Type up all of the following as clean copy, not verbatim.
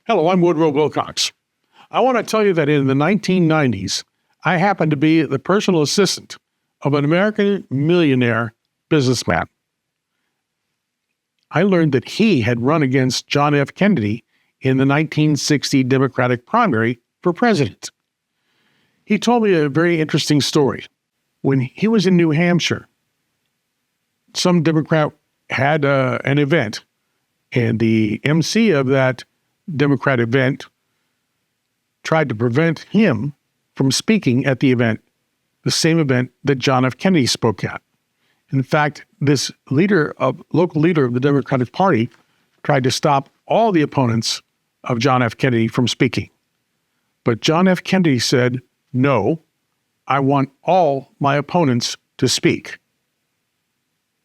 Hello, I'm Woodrow Wilcox. I want to tell you that in the 1990s, I happened to be the personal assistant of an American millionaire businessman. I learned that he had run against John F. Kennedy in the 1960 Democratic primary for president. He told me a very interesting story. When he was in New Hampshire, some Democrat had an event, and the MC of that Democrat event tried to prevent him from speaking at the event, the same event that John F. Kennedy spoke at. In fact, this local leader of the Democratic Party tried to stop all the opponents of John F. Kennedy from speaking. But John F. Kennedy said, "No, I want all my opponents to speak."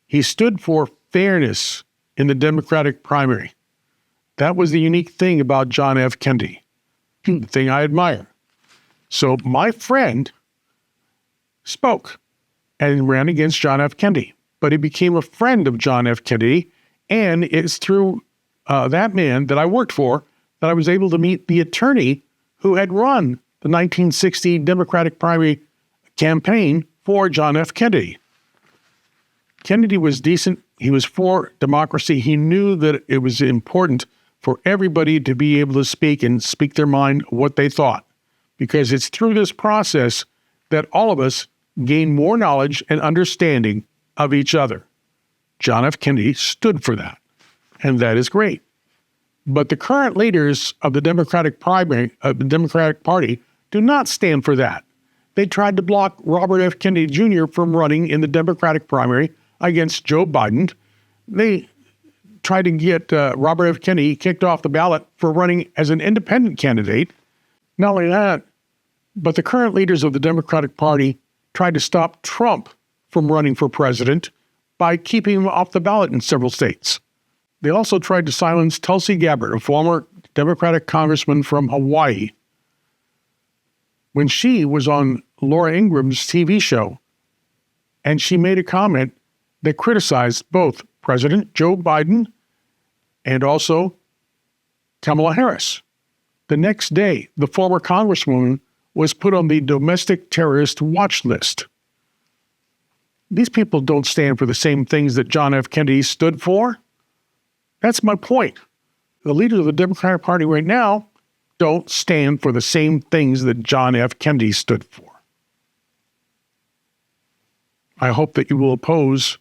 He stood for fairness in the Democratic primary. That was the unique thing about John F. Kennedy, the thing I admire. So my friend spoke and ran against John F. Kennedy, but he became a friend of John F. Kennedy, and it's through that man that I worked for that I was able to meet the attorney who had run the 1960 Democratic primary campaign for John F. Kennedy. Kennedy was decent. He was for democracy. He knew that it was important for everybody to be able to speak and speak their mind, what they thought, because it's through this process that all of us gain more knowledge and understanding of each other. John F. Kennedy stood for that, and that is great. But the current leaders of the Democratic primary, of the Democratic Party, do not stand for that. They tried to block Robert F. Kennedy Jr. from running in the Democratic primary against Joe Biden. They tried to get Robert F. Kennedy kicked off the ballot for running as an independent candidate. Not only that, but the current leaders of the Democratic Party tried to stop Trump from running for president by keeping him off the ballot in several states. They also tried to silence Tulsi Gabbard, a former Democratic congressman from Hawaii, when she was on Laura Ingram's TV show, and she made a comment that criticized both President Joe Biden and also Kamala Harris. The next day, the former congresswoman was put on the domestic terrorist watch list. These people don't stand for the same things that John F. Kennedy stood for. That's my point. The leaders of the Democratic Party right now don't stand for the same things that John F. Kennedy stood for. I hope that you will oppose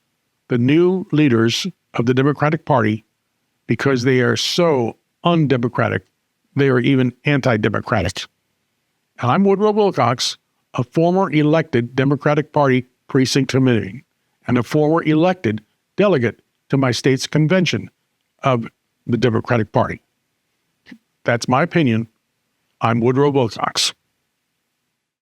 the new leaders of the Democratic Party because they are so undemocratic. They are even anti-democratic. And I'm Woodrow Wilcox, a former elected Democratic Party precinct committee and a former elected delegate to my state's convention of the Democratic Party. That's my opinion. I'm Woodrow Wilcox.